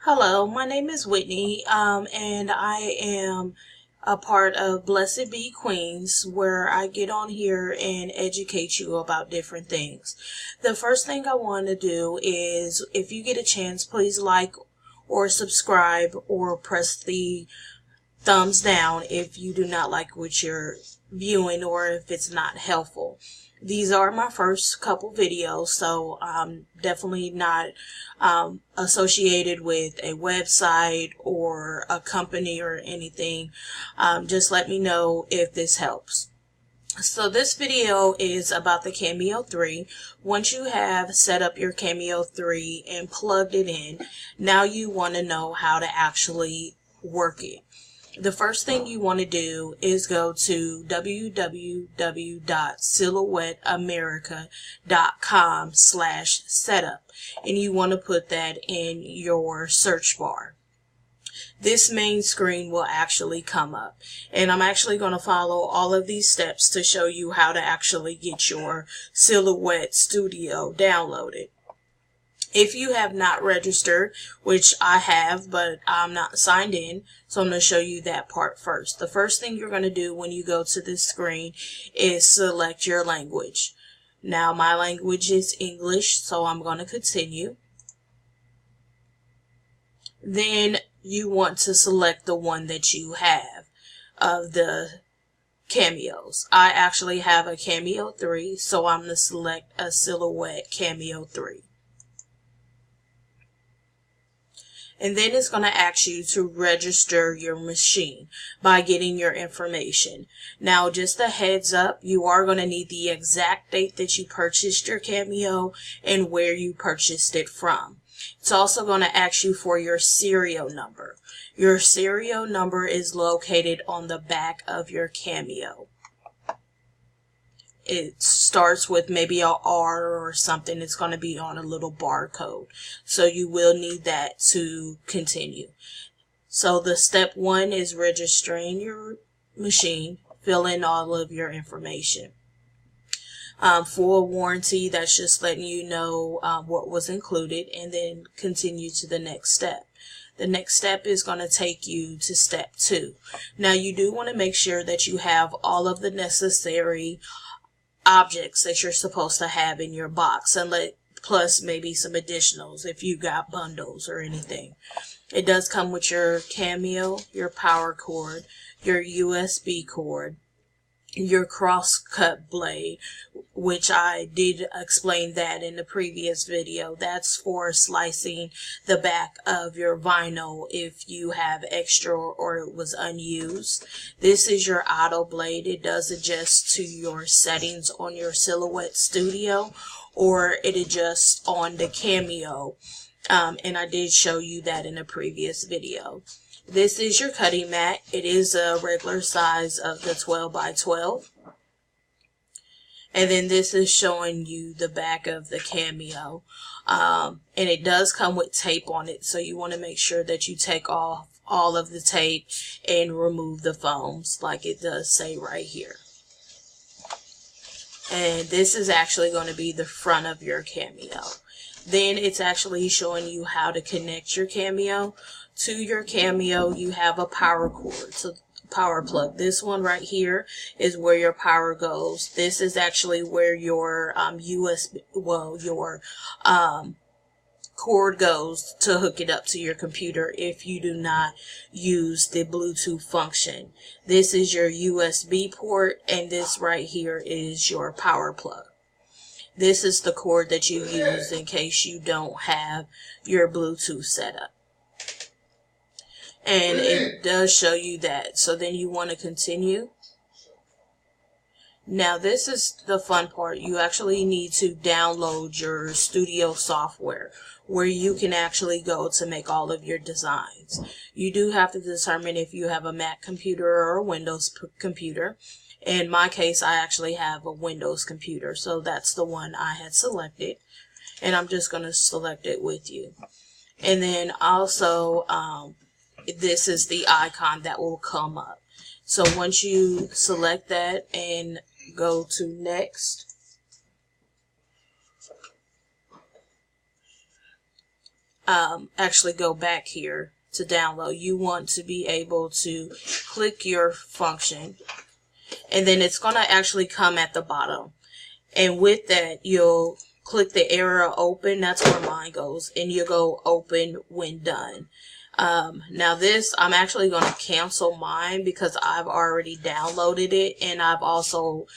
Hello, my name is Whitney, and I am a part of Blessed Be Queens, where I get on here and educate you about different things. The first thing I want to do is, if you get a chance, please like or subscribe or press the thumbs down if you do not like what you're viewing or if it's not helpful. These are my first couple videos, so I'm definitely not associated with a website or a company or anything. Just let me know if this helps. So this video is about the Cameo 3. Once you have set up your Cameo 3 and plugged it in, now you want to know how to actually work it. The first thing you want to do is go to www.silhouetteamerica.com/setup, and you want to put that in your search bar. This main screen will actually come up, and I'm actually going to follow all of these steps to show you how to actually get your Silhouette Studio downloaded. If you have not registered, which I have, but I'm not signed in, so I'm going to show you that part first. The first thing you're going to do when you go to this screen is select your language. Now, my language is English, so I'm going to continue. Then you want to select the one that you have of the Cameos. I actually have a Cameo 3, so I'm going to select a Silhouette Cameo 3. And then it's going to ask you to register your machine by getting your information. Now, just a heads up, you are going to need the exact date that you purchased your Cameo and where you purchased it from. It's also going to ask you for your serial number. Your serial number is located on the back of your Cameo. It starts with maybe a R or something. It's going to be on a little barcode. So you will need that to continue. So the step 1 is registering your machine, fill in all of your information. For warranty, that's just letting you know what was included, and then continue to the next step. The next step is going to take you to step 2. Now, you do want to make sure that you have all of the necessary objects that you're supposed to have in your box, and plus maybe some additionals if you got bundles or anything. It does come with your Cameo, your power cord, your USB cord, your cross-cut blade, which I did explain that in the previous video. That's for slicing the back of your vinyl if you have extra or it was unused. This is your auto blade. It does adjust to your settings on your Silhouette Studio, or it adjusts on the Cameo, and I did show you that in a previous video. This is your cutting mat. It is a regular size of the 12 by 12. And then this is showing you the back of the Cameo. And it does come with tape on it, so you want to make sure that you take off all of the tape and remove the foams like it does say right here. And this is actually going to be the front of your Cameo. Then it's actually showing you how to connect your Cameo. To your Cameo, you have a power cord, so power plug. This one right here is where your power goes. This is actually where your cord goes to hook it up to your computer if you do not use the Bluetooth function. This is your USB port, and this right here is your power plug. This is the cord that you use in case you don't have your Bluetooth set up. And it does show you that. So then you want to continue. Now this is the fun part. You actually need to download your studio software where you can actually go to make all of your designs. You do have to determine if you have a Mac computer or a Windows computer. In my case, I actually have a Windows computer, so that's the one I had selected. And I'm just going to select it with you. And then also, this is the icon that will come up. So once you select that and go to next, actually go back here to download, you want to be able to click your function, and then it's going to actually come at the bottom. And with that, you'll click the arrow open. That's where mine goes. And you'll go open when done. Now this, I'm actually going to cancel mine because I've already downloaded it. And I've also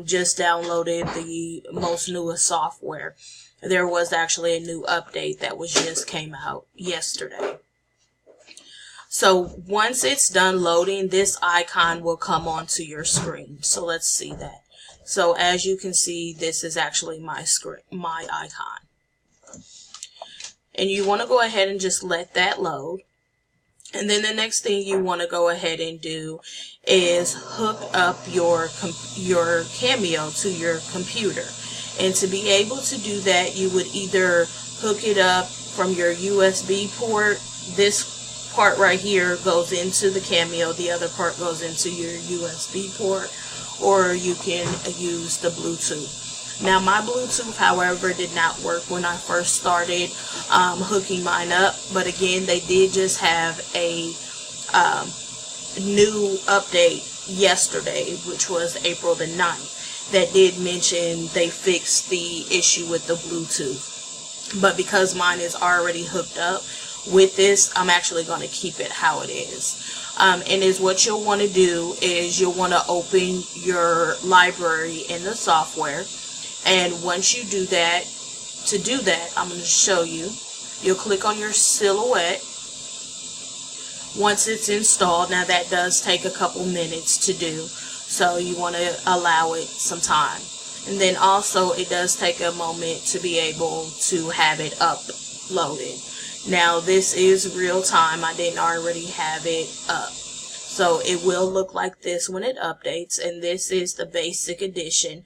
just downloaded the most newest software. There was actually a new update that just came out yesterday. So once it's done loading, this icon will come onto your screen. So let's see that. So as you can see, this is actually my screen, my icon. And you want to go ahead and just let that load. And then the next thing you want to go ahead and do is hook up your Cameo to your computer. And to be able to do that, you would either hook it up from your USB port. This part right here goes into the Cameo, the other part goes into your USB port, or you can use the Bluetooth. Now my Bluetooth, however, did not work when I first started hooking mine up, but again, they did just have a new update yesterday, which was April the 9th, that did mention they fixed the issue with the Bluetooth. But because mine is already hooked up with this, I'm actually going to keep it how it is. And is what you'll want to do is you'll want to open your library in the software. And once you do that, to do that, I'm going to show you. You'll click on your silhouette. Once it's installed, now that does take a couple minutes to do, so you want to allow it some time. And then also it does take a moment to be able to have it uploaded. Now this is real time. I didn't already have it up. So it will look like this when it updates, and this is the basic edition.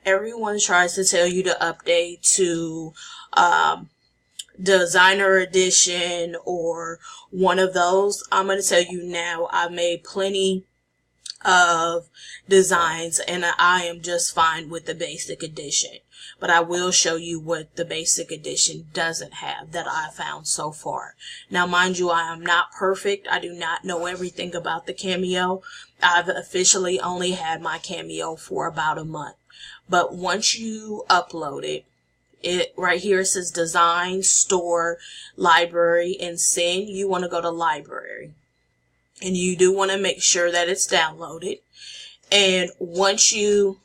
Everyone tries to tell you to update to designer edition or one of those. I'm going to tell you now, I've made plenty of designs and I am just fine with the basic edition. But I will show you what the basic edition doesn't have that I found so far. Now, mind you, I am not perfect. I do not know everything about the Cameo. I've officially only had my Cameo for about a month. But once you upload it right here it says design, store, library, and send. You want to go to library. And you do want to make sure that it's downloaded. And once you,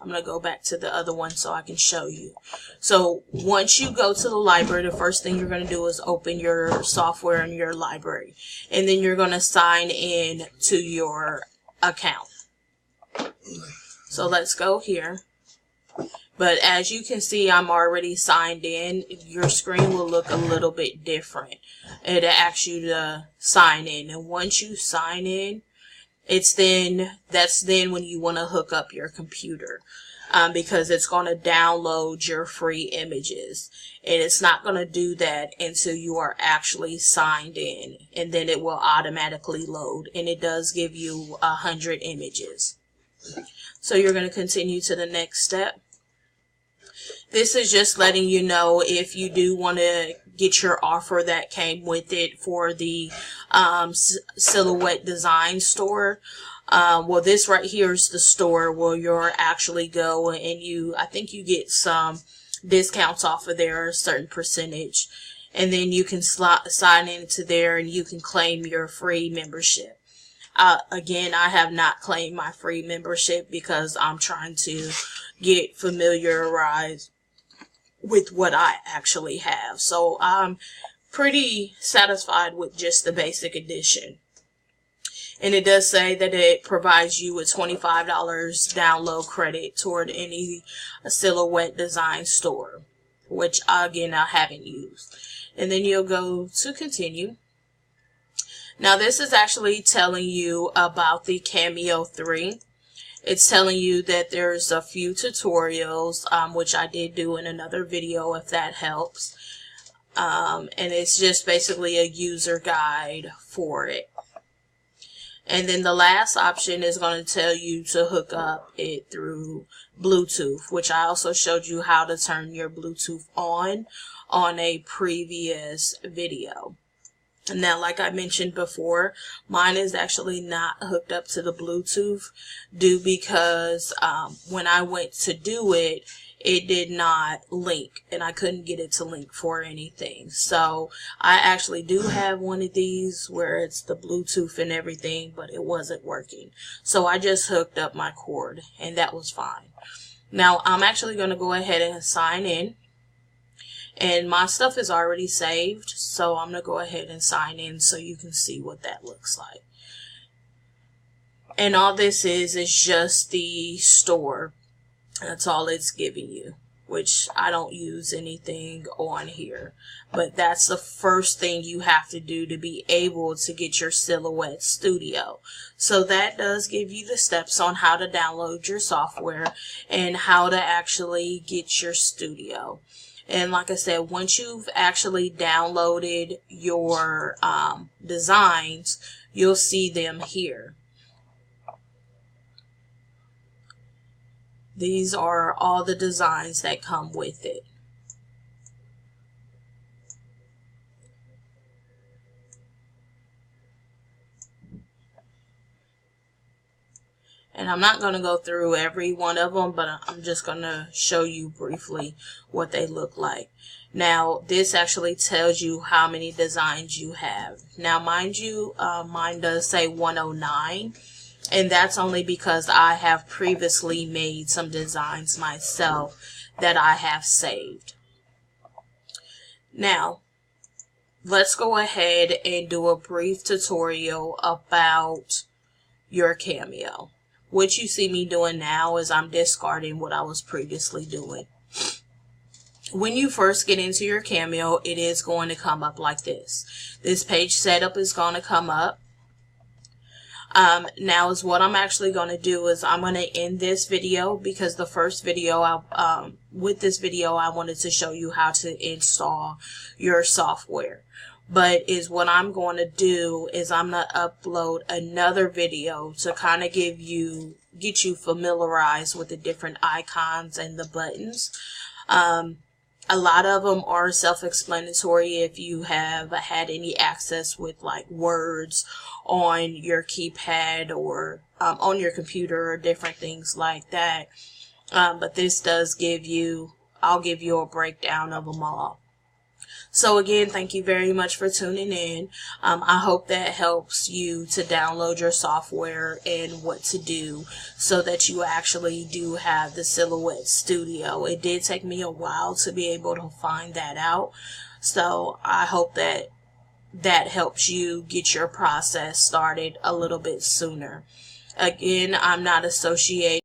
I'm going to go back to the other one so I can show you. So once you go to the library, the first thing you're going to do is open your software in your library. And then you're going to sign in to your account. So let's go here. But as you can see, I'm already signed in. Your screen will look a little bit different. It'll ask you to sign in. And once you sign in, that's then when you want to hook up your computer. Because it's going to download your free images. And it's not going to do that until you are actually signed in. And then it will automatically load. And it does give you 100 images. So you're going to continue to the next step. This is just letting you know if you do want to get your offer that came with it for the Silhouette Design Store. Well, this right here is the store where you'll actually go and I think you get some discounts off of there, a certain percentage. And then you can sign into there and you can claim your free membership. Again, I have not claimed my free membership because I'm trying to get familiarized with what I actually have. So I'm pretty satisfied with just the basic edition. And it does say that it provides you with $25 download credit toward any Silhouette Design Store, which again I haven't used. And then you'll go to continue. Now this is actually telling you about the Cameo 3. It's telling you that there's a few tutorials, which I did do in another video if that helps. And it's just basically a user guide for it. And then the last option is going to tell you to hook up it through Bluetooth, which I also showed you how to turn your Bluetooth on on a previous video. Now, like I mentioned before, mine is actually not hooked up to the Bluetooth because when I went to do it, it did not link, and I couldn't get it to link for anything. So I actually do have one of these where it's the Bluetooth and everything, but it wasn't working. So I just hooked up my cord, and that was fine. Now I'm actually going to go ahead and sign in. And my stuff is already saved, so I'm going to go ahead and sign in so you can see what that looks like. And all this is just the store. That's all it's giving you, which I don't use anything on here. But that's the first thing you have to do to be able to get your Silhouette Studio. So that does give you the steps on how to download your software and how to actually get your studio. And like I said, once you've actually downloaded your designs, you'll see them here. These are all the designs that come with it. And I'm not going to go through every one of them, but I'm just going to show you briefly what they look like. Now, this actually tells you how many designs you have. Now, mind you, mine does say 109. And that's only because I have previously made some designs myself that I have saved. Now, let's go ahead and do a brief tutorial about your Cameo. What you see me doing now is I'm discarding what I was previously doing. When you first get into your Cameo, it is going to come up like this. This page setup is going to come up. Now is what I'm actually going to do is I'm going to end this video because the first video, with this video, I wanted to show you how to install your software. But is what I'm going to do is I'm going to upload another video to kind of get you familiarized with the different icons and the buttons. A lot of them are self-explanatory if you have had any access with like words on your keypad or on your computer or different things like that. But this does I'll give you a breakdown of them all. So again, thank you very much for tuning in. I hope that helps you to download your software and what to do so that you actually do have the Silhouette Studio. It did take me a while to be able to find that out. So I hope that helps you get your process started a little bit sooner. Again, I'm not associated